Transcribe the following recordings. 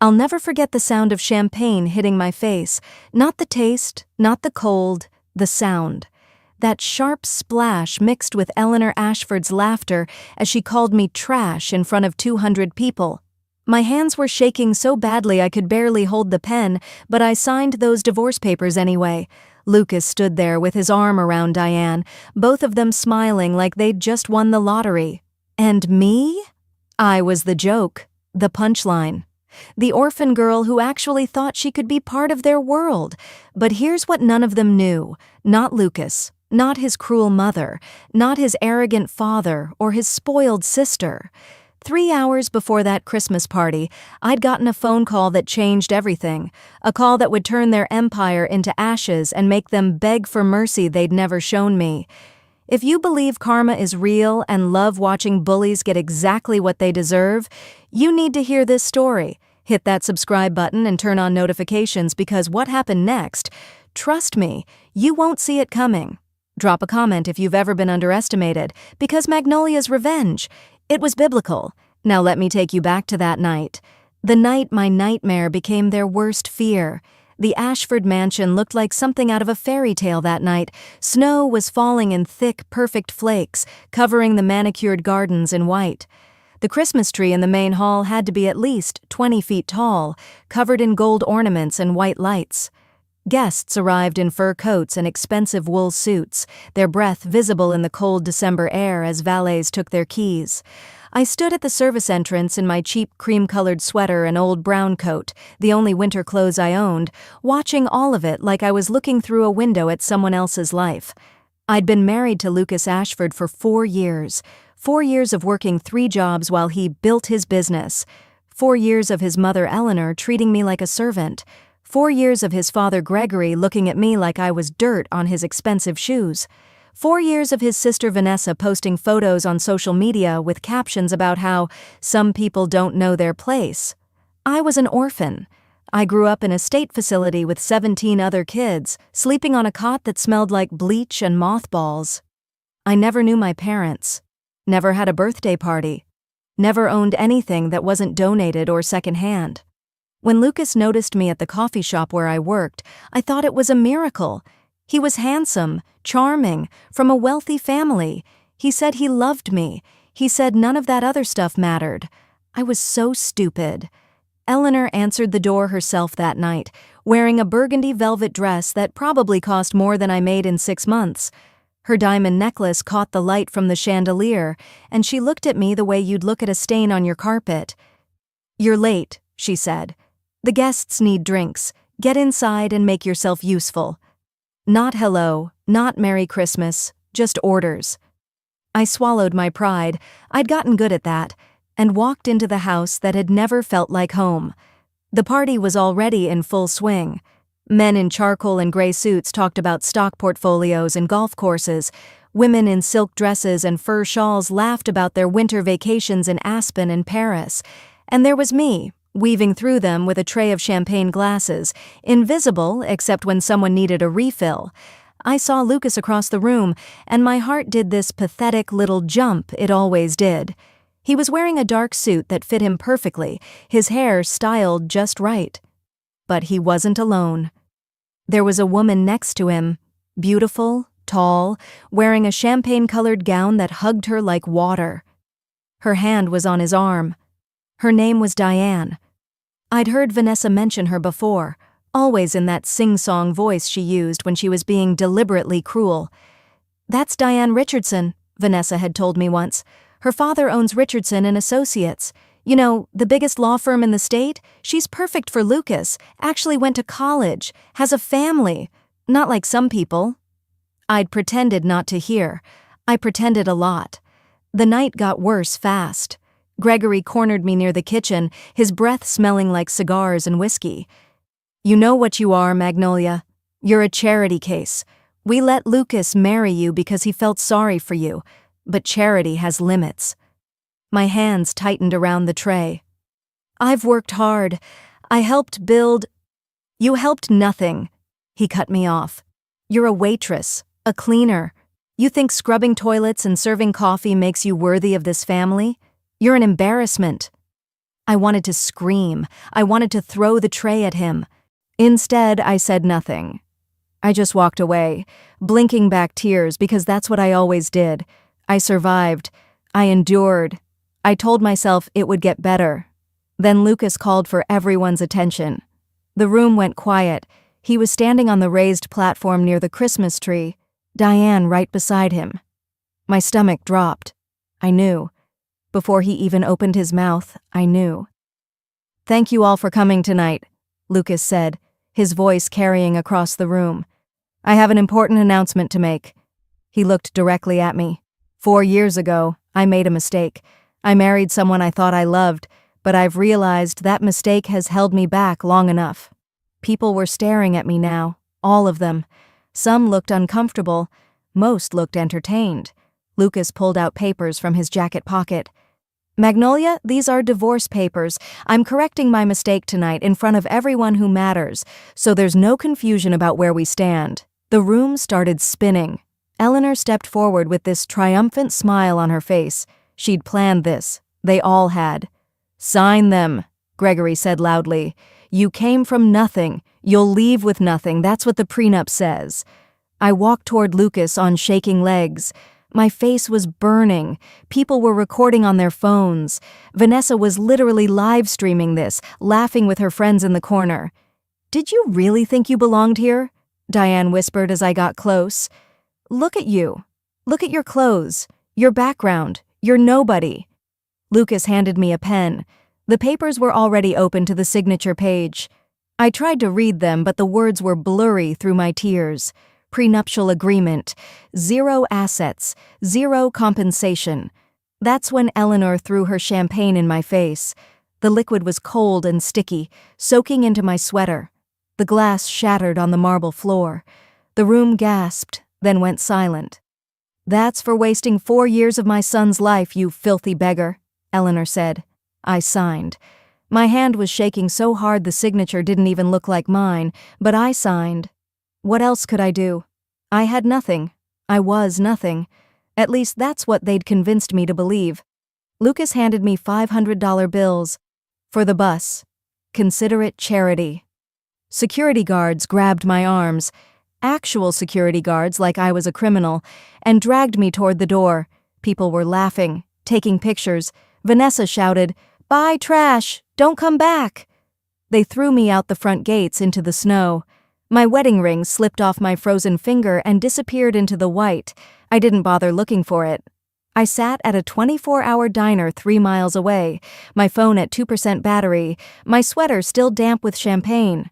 I'll never forget the sound of champagne hitting my face. Not the taste, not the cold, the sound. That sharp splash mixed with Eleanor Ashford's laughter as she called me trash in front of 200 people. My hands were shaking so badly I could barely hold the pen, but I signed those divorce papers anyway. Lucas stood there with his arm around Diane, both of them smiling like they'd just won the lottery. And me? I was the joke, the punchline. The orphan girl who actually thought she could be part of their world. But here's what none of them knew. Not Lucas, not his cruel mother, not his arrogant father or his spoiled sister. 3 hours before that Christmas party, I'd gotten a phone call that changed everything. A call that would turn their empire into ashes and make them beg for mercy they'd never shown me. If you believe karma is real and love watching bullies get exactly what they deserve, you need to hear this story. Hit that subscribe button and turn on notifications because what happened next, trust me, you won't see it coming. Drop a comment if you've ever been underestimated, because Magnolia's revenge. It was biblical. Now let me take you back to that night. The night my nightmare became their worst fear. The Ashford mansion looked like something out of a fairy tale that night. Snow was falling in thick, perfect flakes, covering the manicured gardens in white. The Christmas tree in the main hall had to be at least 20 feet tall, covered in gold ornaments and white lights. Guests arrived in fur coats and expensive wool suits, their breath visible in the cold December air as valets took their keys. I stood at the service entrance in my cheap cream-colored sweater and old brown coat, the only winter clothes I owned, watching all of it like I was looking through a window at someone else's life. I'd been married to Lucas Ashford for 4 years. 4 years of working 3 jobs while he built his business. 4 years of his mother Eleanor treating me like a servant. 4 years of his father Gregory looking at me like I was dirt on his expensive shoes. 4 years of his sister Vanessa posting photos on social media with captions about how some people don't know their place. I was an orphan. I grew up in a state facility with 17 other kids, sleeping on a cot that smelled like bleach and mothballs. I never knew my parents. Never had a birthday party. Never owned anything that wasn't donated or secondhand. When Lucas noticed me at the coffee shop where I worked, I thought it was a miracle. He was handsome, charming, from a wealthy family. He said he loved me. He said none of that other stuff mattered. I was so stupid. Eleanor answered the door herself that night, wearing a burgundy velvet dress that probably cost more than I made in 6 months. Her diamond necklace caught the light from the chandelier, and she looked at me the way you'd look at a stain on your carpet. "You're late," she said. "The guests need drinks. Get inside and make yourself useful." Not hello, not Merry Christmas, just orders. I swallowed my pride, I'd gotten good at that, and walked into the house that had never felt like home. The party was already in full swing. Men in charcoal and gray suits talked about stock portfolios and golf courses. Women in silk dresses and fur shawls laughed about their winter vacations in Aspen and Paris. And there was me, weaving through them with a tray of champagne glasses, invisible except when someone needed a refill. I saw Lucas across the room, and my heart did this pathetic little jump it always did. He was wearing a dark suit that fit him perfectly, his hair styled just right. But he wasn't alone. There was a woman next to him, beautiful, tall, wearing a champagne-colored gown that hugged her like water. Her hand was on his arm. Her name was Diane. I'd heard Vanessa mention her before, always in that sing-song voice she used when she was being deliberately cruel. "That's Diane Richardson," Vanessa had told me once. "Her father owns Richardson and Associates. You know, the biggest law firm in the state? She's perfect for Lucas, actually went to college, has a family. Not like some people." I'd pretended not to hear. I pretended a lot. The night got worse fast. Gregory cornered me near the kitchen, his breath smelling like cigars and whiskey. "You know what you are, Magnolia. You're a charity case. We let Lucas marry you because he felt sorry for you, but charity has limits." My hands tightened around the tray. "I've worked hard. I helped build—" "You helped nothing," he cut me off. "You're a waitress, a cleaner. You think scrubbing toilets and serving coffee makes you worthy of this family? You're an embarrassment." I wanted to scream. I wanted to throw the tray at him. Instead, I said nothing. I just walked away, blinking back tears because that's what I always did. I survived. I endured. I told myself it would get better. Then Lucas called for everyone's attention. The room went quiet. He was standing on the raised platform near the Christmas tree, Diane right beside him. My stomach dropped. I knew. Before he even opened his mouth, I knew. "Thank you all for coming tonight," Lucas said, his voice carrying across the room. "I have an important announcement to make." He looked directly at me. 4 years ago, I made a mistake. I married someone I thought I loved, but I've realized that mistake has held me back long enough. People were staring at me now, all of them. Some looked uncomfortable, most looked entertained. Lucas pulled out papers from his jacket pocket. "Magnolia, these are divorce papers. I'm correcting my mistake tonight in front of everyone who matters, so there's no confusion about where we stand." The room started spinning. Eleanor stepped forward with this triumphant smile on her face. She'd planned this. They all had. "Sign them," Gregory said loudly. "You came from nothing. You'll leave with nothing. That's what the prenup says." I walked toward Lucas on shaking legs. My face was burning. People were recording on their phones. Vanessa was literally live streaming this, laughing with her friends in the corner. "Did you really think you belonged here?" Diane whispered as I got close. "Look at you. Look at your clothes, your background. You're nobody." Lucas handed me a pen. The papers were already open to the signature page. I tried to read them, but the words were blurry through my tears. Prenuptial agreement. 0 assets. 0 compensation. That's when Eleanor threw her champagne in my face. The liquid was cold and sticky, soaking into my sweater. The glass shattered on the marble floor. The room gasped, then went silent. "That's for wasting 4 years of my son's life, you filthy beggar," Eleanor said. I signed. My hand was shaking so hard the signature didn't even look like mine, but I signed. What else could I do? I had nothing. I was nothing. At least that's what they'd convinced me to believe. Lucas handed me $500 bills. "For the bus. Consider it charity." Security guards grabbed my arms, actual security guards like I was a criminal, and dragged me toward the door. People were laughing, taking pictures. Vanessa shouted, "Buy trash! Don't come back!" They threw me out the front gates into the snow. My wedding ring slipped off my frozen finger and disappeared into the white. I didn't bother looking for it. I sat at a 24-hour diner 3 miles away, my phone at 2% battery, my sweater still damp with champagne.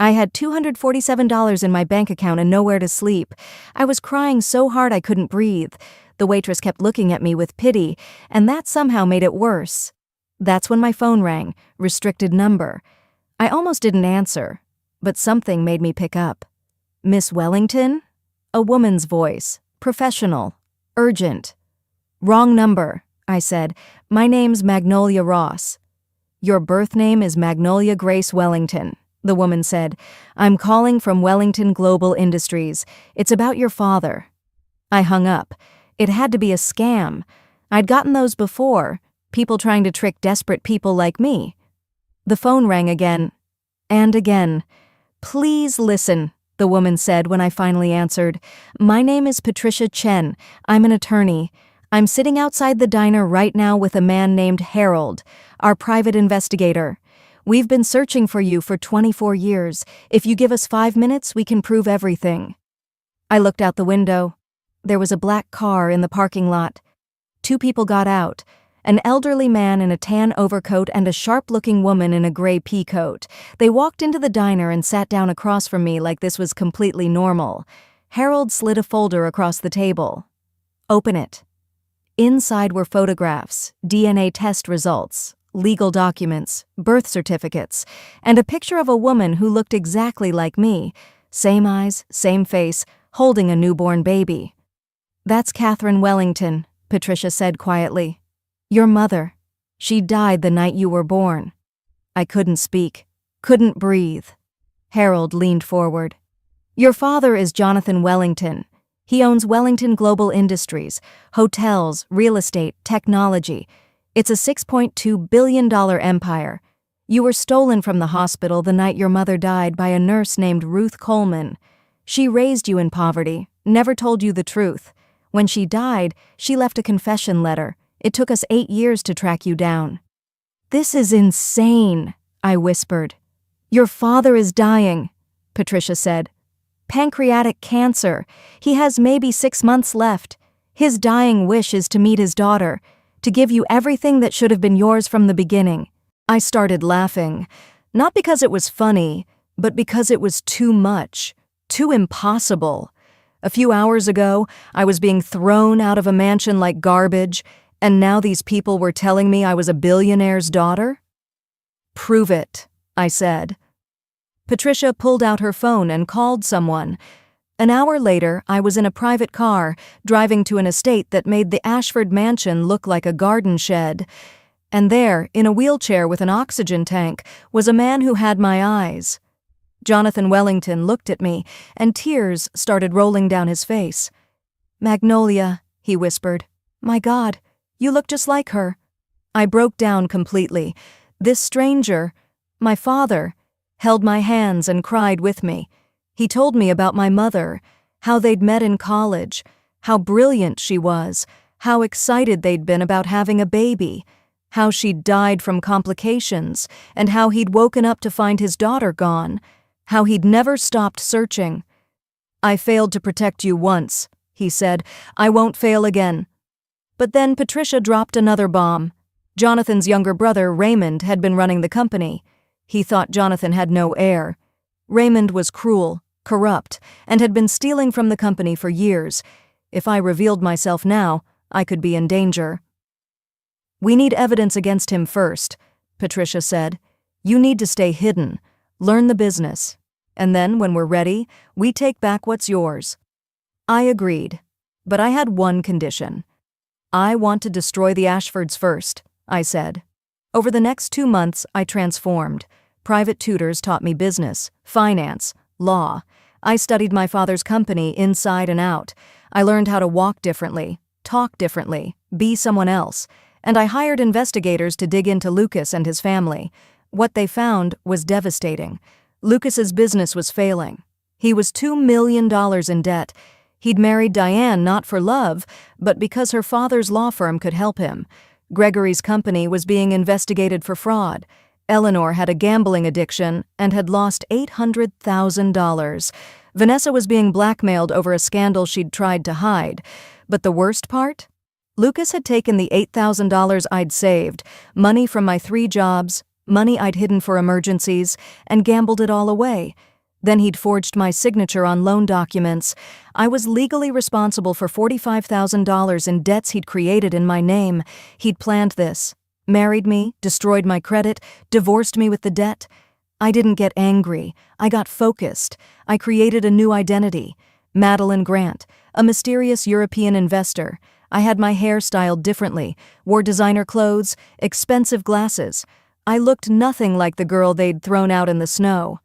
I had $247 in my bank account and nowhere to sleep. I was crying so hard I couldn't breathe. The waitress kept looking at me with pity, and that somehow made it worse. That's when my phone rang, restricted number. I almost didn't answer, but something made me pick up. "Miss Wellington?" A woman's voice, professional, urgent. "Wrong number," I said. "My name's Magnolia Ross." "Your birth name is Magnolia Grace Wellington," the woman said. "I'm calling from Wellington Global Industries. It's about your father." I hung up. It had to be a scam. I'd gotten those before, people trying to trick desperate people like me. The phone rang again, and again. "Please listen," the woman said when I finally answered. "My name is Patricia Chen. I'm an attorney. I'm sitting outside the diner right now with a man named Harold, our private investigator. We've been searching for you for 24 years. If you give us 5 minutes, we can prove everything." I looked out the window. There was a black car in the parking lot. 2 people got out, an elderly man in a tan overcoat and a sharp-looking woman in a gray pea coat. They walked into the diner and sat down across from me like this was completely normal. Harold slid a folder across the table. "Open it." Inside were photographs, DNA test results, legal documents, birth certificates, and a picture of a woman who looked exactly like me, same eyes, same face, holding a newborn baby. "That's Catherine Wellington," Patricia said quietly. "Your mother. She died the night you were born." I couldn't speak, couldn't breathe. Harold leaned forward. "Your father is Jonathan Wellington. He owns Wellington Global Industries, hotels, real estate, technology. It's a $6.2 billion empire. You were stolen from the hospital the night your mother died by a nurse named Ruth Coleman. She raised you in poverty, never told you the truth. When she died, she left a confession letter. It took us 8 years to track you down." "This is insane," I whispered. "Your father is dying," Patricia said. "Pancreatic cancer. He has maybe 6 months left. His dying wish is to meet his daughter, to give you everything that should have been yours from the beginning." I started laughing, not because it was funny, but because it was too much, too impossible. A few hours ago, I was being thrown out of a mansion like garbage, and now these people were telling me I was a billionaire's daughter? "Prove it," I said. Patricia pulled out her phone and called someone. An hour later, I was in a private car, driving to an estate that made the Ashford mansion look like a garden shed. And there, in a wheelchair with an oxygen tank, was a man who had my eyes. Jonathan Wellington looked at me, and tears started rolling down his face. "Magnolia," he whispered. "My God, you look just like her." I broke down completely. This stranger, my father, held my hands and cried with me. He told me about my mother, how they'd met in college, how brilliant she was, how excited they'd been about having a baby, how she'd died from complications, and how he'd woken up to find his daughter gone, how he'd never stopped searching. "I failed to protect you once," he said. "I won't fail again." But then Patricia dropped another bomb. Jonathan's younger brother, Raymond, had been running the company. He thought Jonathan had no heir. Raymond was cruel, corrupt, and had been stealing from the company for years. If I revealed myself now, I could be in danger. "We need evidence against him first," Patricia said. "You need to stay hidden, learn the business, and then, when we're ready, we take back what's yours." I agreed, but I had one condition. "I want to destroy the Ashfords first," I said. Over the next 2 months, I transformed. Private tutors taught me business, finance, law. I studied my father's company inside and out. I learned how to walk differently, talk differently, be someone else. And I hired investigators to dig into Lucas and his family. What they found was devastating. Lucas's business was failing. He was $2 million in debt. He'd married Diane not for love, but because her father's law firm could help him. Gregory's company was being investigated for fraud. Eleanor had a gambling addiction and had lost $800,000. Vanessa was being blackmailed over a scandal she'd tried to hide. But the worst part? Lucas had taken the $8,000 I'd saved, money from my 3 jobs, money I'd hidden for emergencies, and gambled it all away. Then he'd forged my signature on loan documents. I was legally responsible for $45,000 in debts he'd created in my name. He'd planned this, married me, destroyed my credit, divorced me with the debt. I didn't get angry. I got focused. I created a new identity. Madeline Grant, a mysterious European investor. I had my hair styled differently, wore designer clothes, expensive glasses. I looked nothing like the girl they'd thrown out in the snow.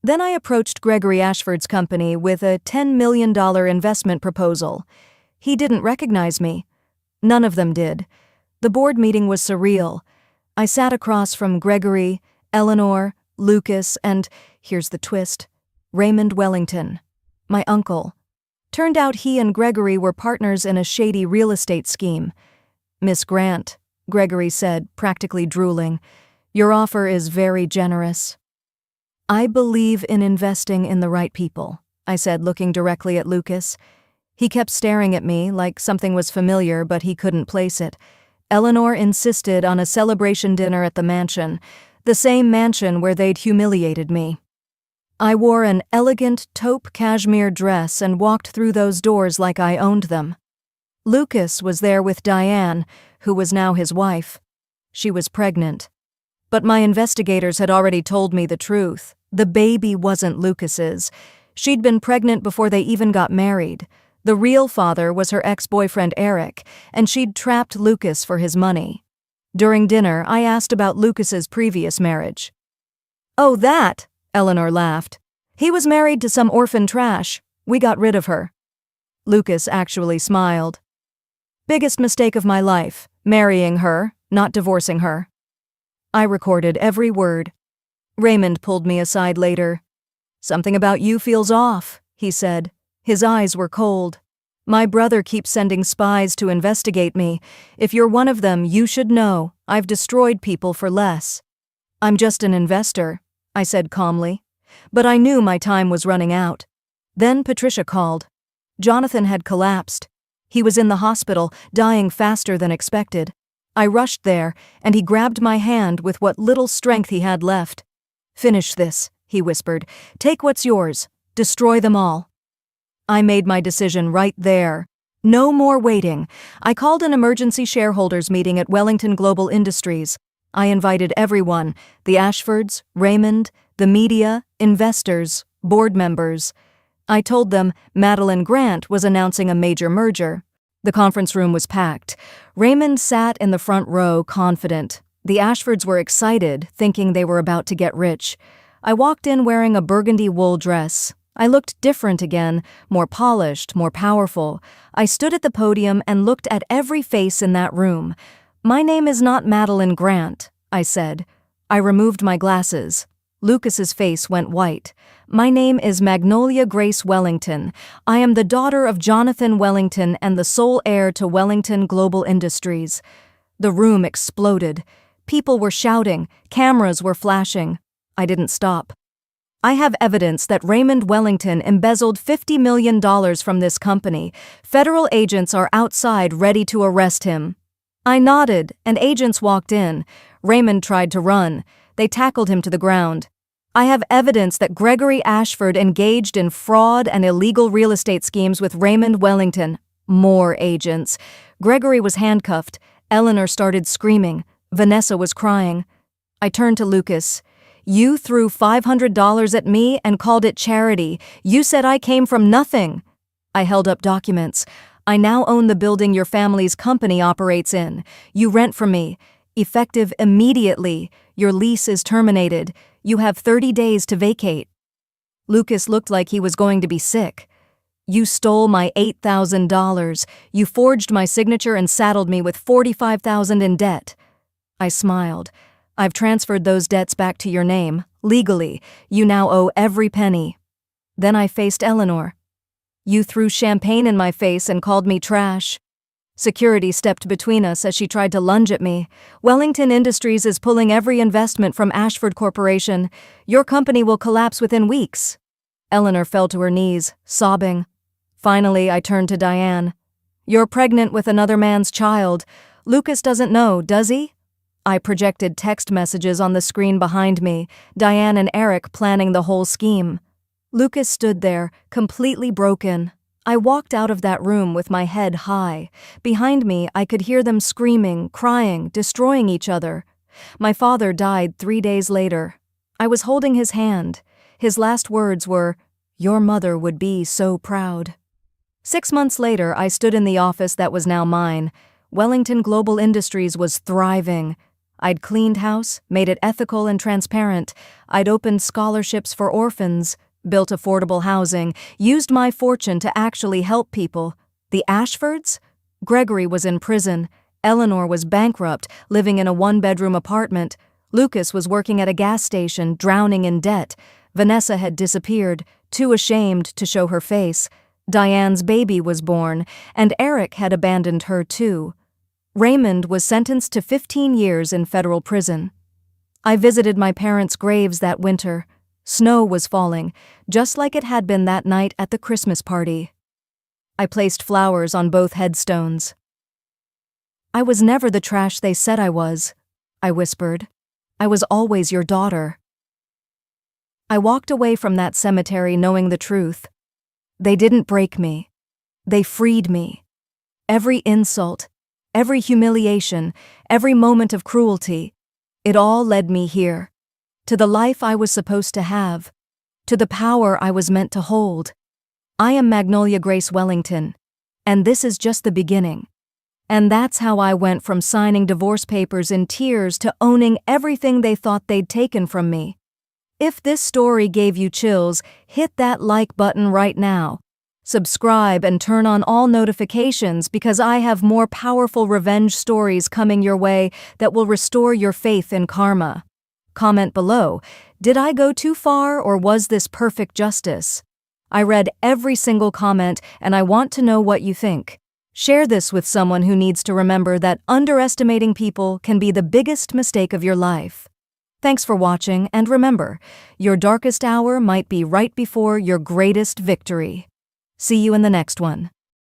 Then I approached Gregory Ashford's company with a $10 million investment proposal. He didn't recognize me. None of them did. The board meeting was surreal. I sat across from Gregory, Eleanor, Lucas, and, here's the twist, Raymond Wellington, my uncle. Turned out he and Gregory were partners in a shady real estate scheme. "Miss Grant," Gregory said, practically drooling, "your offer is very generous." "I believe in investing in the right people," I said, looking directly at Lucas. He kept staring at me like something was familiar, but he couldn't place it. Eleanor insisted on a celebration dinner at the mansion, the same mansion where they'd humiliated me. I wore an elegant taupe cashmere dress and walked through those doors like I owned them. Lucas was there with Diane, who was now his wife. She was pregnant. But my investigators had already told me the truth. The baby wasn't Lucas's. She'd been pregnant before they even got married. The real father was her ex-boyfriend Eric, and she'd trapped Lucas for his money. During dinner, I asked about Lucas's previous marriage. "Oh, that!" Eleanor laughed. "He was married to some orphan trash. We got rid of her." Lucas actually smiled. "Biggest mistake of my life, marrying her, not divorcing her. I recorded every word. Raymond pulled me aside later. "Something about you feels off," he said. His eyes were cold. "My brother keeps sending spies to investigate me. If you're one of them, you should know. I've destroyed people for less." "I'm just an investor," I said calmly. But I knew my time was running out. Then Patricia called. Jonathan had collapsed. He was in the hospital, dying faster than expected. I rushed there, and he grabbed my hand with what little strength he had left. "Finish this," he whispered. "Take what's yours. Destroy them all." I made my decision right there. No more waiting. I called an emergency shareholders meeting at Wellington Global Industries. I invited everyone, the Ashfords, Raymond, the media, investors, board members. I told them Madeline Grant was announcing a major merger. The conference room was packed. Raymond sat in the front row, confident. The Ashfords were excited, thinking they were about to get rich. I walked in wearing a burgundy wool dress. I looked different again, more polished, more powerful. I stood at the podium and looked at every face in that room. "My name is not Madeline Grant," I said. I removed my glasses. Lucas's face went white. "My name is Magnolia Grace Wellington. I am the daughter of Jonathan Wellington and the sole heir to Wellington Global Industries." The room exploded. People were shouting. Cameras were flashing. I didn't stop. "I have evidence that Raymond Wellington embezzled $50 million from this company. Federal agents are outside ready to arrest him." I nodded, and agents walked in. Raymond tried to run. They tackled him to the ground. "I have evidence that Gregory Ashford engaged in fraud and illegal real estate schemes with Raymond Wellington." More agents. Gregory was handcuffed. Eleanor started screaming. Vanessa was crying. I turned to Lucas. "You threw $500 at me and called it charity. You said I came from nothing." I held up documents. "I now own the building your family's company operates in. You rent from me. Effective immediately. Your lease is terminated. You have 30 days to vacate." Lucas looked like he was going to be sick. "You stole my $8,000. You forged my signature and saddled me with $45,000 in debt." I smiled. "I've transferred those debts back to your name, legally. You now owe every penny." Then I faced Eleanor. "You threw champagne in my face and called me trash." Security stepped between us as she tried to lunge at me. "Wellington Industries is pulling every investment from Ashford Corporation. Your company will collapse within weeks." Eleanor fell to her knees, sobbing. Finally, I turned to Diane. "You're pregnant with another man's child. Lucas doesn't know, does he?" I projected text messages on the screen behind me, Diane and Eric planning the whole scheme. Lucas stood there, completely broken. I walked out of that room with my head high. Behind me, I could hear them screaming, crying, destroying each other. My father died 3 days later. I was holding his hand. His last words were, "Your mother would be so proud." 6 months later, I stood in the office that was now mine. Wellington Global Industries was thriving. I'd cleaned house, made it ethical and transparent. I'd opened scholarships for orphans, built affordable housing, used my fortune to actually help people. The Ashfords? Gregory was in prison. Eleanor was bankrupt, living in a 1-bedroom apartment. Lucas was working at a gas station, drowning in debt. Vanessa had disappeared, too ashamed to show her face. Diane's baby was born, and Eric had abandoned her too. Raymond was sentenced to 15 years in federal prison. I visited my parents' graves that winter. Snow was falling, just like it had been that night at the Christmas party. I placed flowers on both headstones. "I was never the trash they said I was," I whispered. "I was always your daughter." I walked away from that cemetery knowing the truth. They didn't break me. They freed me. Every insult, every humiliation, every moment of cruelty, it all led me here. To the life I was supposed to have, to the power I was meant to hold. I am Magnolia Grace Wellington, and this is just the beginning. And that's how I went from signing divorce papers in tears to owning everything they thought they'd taken from me. If this story gave you chills, hit that like button right now. Subscribe and turn on all notifications because I have more powerful revenge stories coming your way that will restore your faith in karma. Comment below, did I go too far or was this perfect justice? I read every single comment and I want to know what you think. Share this with someone who needs to remember that underestimating people can be the biggest mistake of your life. Thanks for watching, and remember, your darkest hour might be right before your greatest victory. See you in the next one.